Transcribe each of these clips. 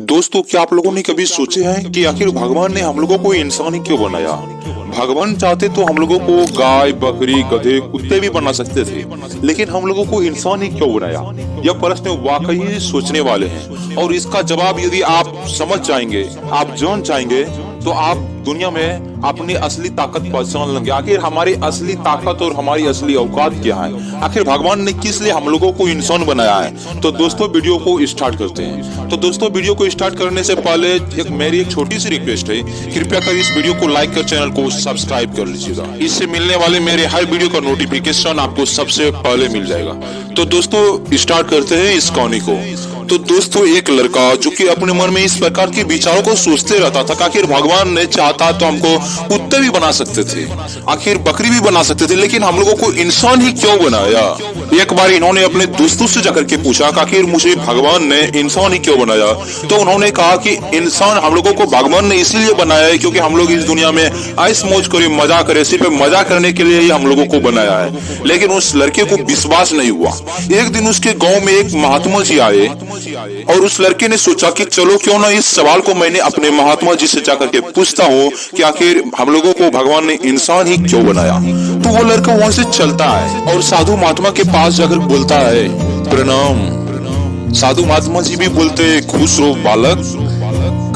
दोस्तों, क्या आप लोगों ने कभी सोचे हैं कि आखिर भगवान ने हम लोगों को इंसान ही क्यों बनाया? भगवान चाहते तो हम लोगों को गाय, बकरी, गधे, कुत्ते भी बना सकते थे, लेकिन हम लोगों को इंसान ही क्यों बनाया? यह प्रश्न वाकई सोचने वाले हैं, और इसका जवाब यदि आप समझ जाएंगे, आप जान जाएंगे, तो आप दुनिया में अपनी असली ताकत पहचान लेंगे। आखिर हमारी असली ताकत और हमारी असली औकात क्या है? आखिर भगवान ने किस लिए हम लोगों को इंसान बनाया है? तो दोस्तों, वीडियो को स्टार्ट करते हैं। तो दोस्तों, वीडियो को स्टार्ट करने से पहले मेरी एक छोटी सी रिक्वेस्ट है, कृपया कर इस वीडियो को लाइक कर चैनल को सब्सक्राइब कर लीजिएगा। इससे मिलने वाले मेरे हर वीडियो का नोटिफिकेशन आपको सबसे पहले मिल जाएगा। तो दोस्तों, स्टार्ट करते हैं इस कहानी को। तो दोस्तों, एक लड़का जो कि अपने मन में इस प्रकार के विचारों को सोचते रहता था कि आखिर भगवान ने चाहता तो हमको कुत्ते भी बना सकते थे, आखिर बकरी भी बना सकते थे, लेकिन हम लोगों को इंसान ही क्यों बनाया? एक बार इन्होंने अपने दोस्तों से जाकर के पूछा कि आखिर मुझे भगवान ने इंसान ही क्यों बनाया? तो उन्होंने कहा कि इंसान हम लोगों को भगवान ने इसीलिए बनाया है क्योंकि हम लोग इस दुनिया में ऐश मौज करें, मजा करें, सिर्फ मजा करने के लिए ही हम लोगों को बनाया है। लेकिन उस लड़के को विश्वास नहीं हुआ। एक दिन उसके गाँव में एक महात्मा जी आए और उस लड़के ने सोचा कि चलो क्यों ना इस सवाल को मैंने अपने महात्मा जी से जाकर के पूछता हूँ कि आखिर हम लोगों को भगवान ने इंसान ही क्यों बनाया। तो वो लड़का वहां से चलता है और साधु महात्मा के पास जाकर बोलता है, प्रणाम। साधु महात्मा जी भी बोलते, खुश रहो बालक।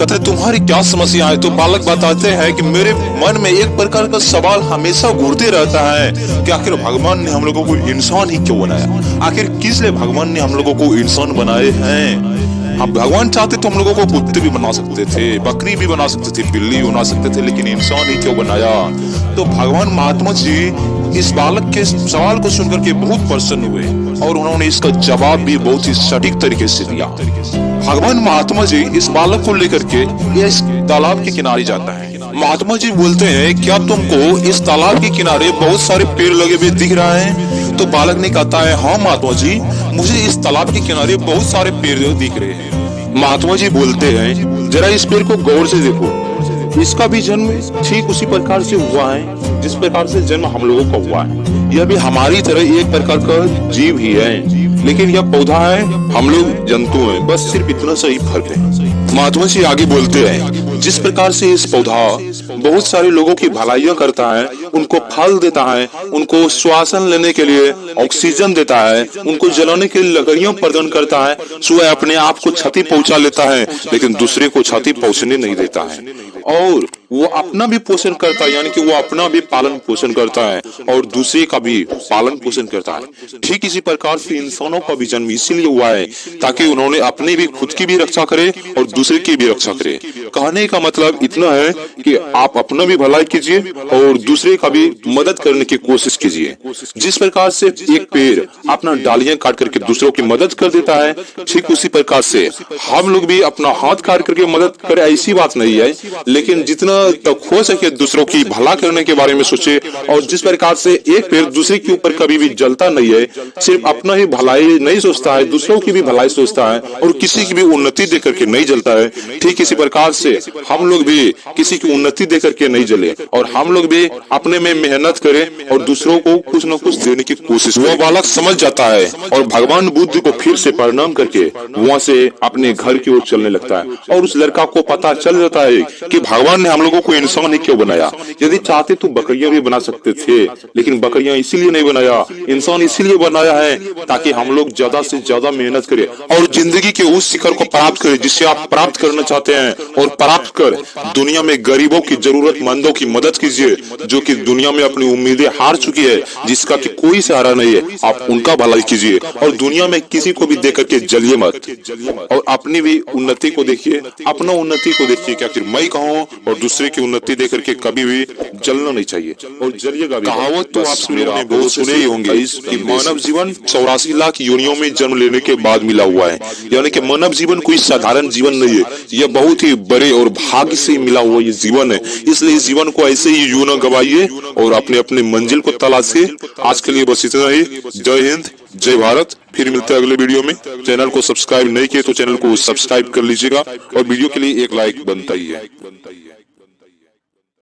कहते, तुम्हारी क्या समस्या है? तो बालक बताते हैं कि मेरे मन में एक प्रकार का सवाल हमेशा घूरते रहता है कि आखिर भगवान ने हम लोगों को इंसान ही क्यों बनाया? आखिर किस लिए भगवान ने हम लोगों को इंसान बनाए हैं? हम भगवान चाहते तो हम लोगों को कुत्ते भी बना सकते थे, बकरी भी बना सकते थे, बिल्ली भी बना सकते थे, लेकिन इंसान ही क्यों बनाया? तो भगवान महात्मा जी इस बालक के सवाल को सुनकर के बहुत प्रसन्न हुए और उन्होंने इसका जवाब भी बहुत ही सटीक तरीके से दिया। भगवान महात्मा जी इस बालक को लेकर के इस तालाब के किनारे जाता है। महात्मा जी बोलते हैं, क्या तुमको इस तालाब के किनारे बहुत सारे पेड़ लगे हुए दिख रहा है? तो बालक ने कहता है, हाँ महात्मा जी, मुझे इस तालाब के किनारे बहुत सारे पेड़ दिख रहे हैं। महात्मा जी बोलते हैं, जरा इस पेड़ को गौर से देखो, इसका भी जन्म ठीक उसी प्रकार से हुआ है जिस प्रकार से जन्म हम लोगों का हुआ है। यह भी हमारी तरह एक प्रकार का जीव ही है, लेकिन यह पौधा है, हम लोग जंतु हैं, बस सिर्फ इतना सा ही फर्क है। महात्मा जी आगे बोलते हैं, जिस प्रकार से इस पौधा बहुत सारे लोगों की भलाइयां करता है, उनको फल देता है, उनको श्वासन लेने के लिए ऑक्सीजन देता है, उनको जलाने के लिए लकड़ियां प्रदान करता है, वह अपने आप को क्षति पहुंचा लेता है, लेकिन दूसरे को क्षति पहुंचने नहीं देता है, और वो अपना भी पोषण करता है, यानी कि वो अपना भी पालन पोषण करता है और दूसरे का भी पालन पोषण करता है। ठीक इसी प्रकार से इंसानों का भी जन्म इसीलिए हुआ है ताकि उन्होंने अपनी भी, खुद की भी रक्षा करे और दूसरे की भी रक्षा करे। कहने का मतलब इतना है कि आप अपना भी भलाई कीजिए और दूसरे का भी मदद करने की कोशिश कीजिए। जिस प्रकार से एक पेड़ अपना डालियां काट करके दूसरों की मदद कर देता है, ठीक उसी प्रकार से हम लोग भी अपना हाथ काट करके मदद करें, ऐसी बात नहीं है, लेकिन जितना तक हो सके दूसरों की भला करने के बारे में सोचे। और जिस प्रकार से एक पेड़ दूसरे के ऊपर कभी भी जलता नहीं है, सिर्फ अपना ही भलाई नहीं सोचता है, दूसरों की भी भलाई सोचता है और किसी की भी उन्नति देख करके नहीं जलता है, ठीक इसी प्रकार से हम लोग भी किसी की उन्नति देख करके नहीं जले और हम लोग भी अपने में मेहनत करें और दूसरों को कुछ न कुछ देने की कोशिश करें। वो बालक समझ जाता है और भगवान बुद्ध को फिर से प्रणाम करके वहां से अपने घर की ओर चलने लगता है। और उस लड़का को पता चल जाता है कि भगवान ने हम लोगों को इंसान ही क्यों बनाया। यदि चाहते तो बकरियां भी बना सकते थे, लेकिन बकरियां इसीलिए नहीं बनाया, इंसान इसीलिए बनाया है ताकि हम लोग ज्यादा से ज्यादा मेहनत करें और जिंदगी के उस शिखर को प्राप्त करें जिससे आप प्राप्त करना चाहते हैं, और प्राप्त कर दुनिया में गरीबों की, जरूरतमंदों की मदद कीजिए जो कि दुनिया में अपनी उम्मीदें हार चुकी है, जिसका कि कोई सहारा नहीं है, आप उनका भलाई कीजिए और दुनिया में किसी को भी देकर के जलिए मत और अपनी भी उन्नति को देखिए, अपना उन्नति को देखिए कि आखिर मैं कहूँ, और दूसरे की उन्नति देख करके कभी भी जलना नहीं चाहिए और जलिएगा भी। कहावत तो आप बहुत सुने ही होंगे कि मानव जीवन 84 लाख योनियों में जन्म लेने के बाद मिला हुआ है, यानी कि मानव जीवन कोई साधारण जीवन नहीं है, यह बहुत ही बड़े और भाग्य से मिला हुआ ये जीवन है। इसलिए इस जीवन को ऐसे ही यूं न गवाइए और अपने अपने मंजिल को तलाशिए। आज के लिए बस इतना ही। जय हिंद, जय भारत। फिर मिलते हैं अगले वीडियो में। चैनल को सब्सक्राइब नहीं किए तो चैनल को सब्सक्राइब कर लीजिएगा और वीडियो के लिए एक लाइक बनता ही है।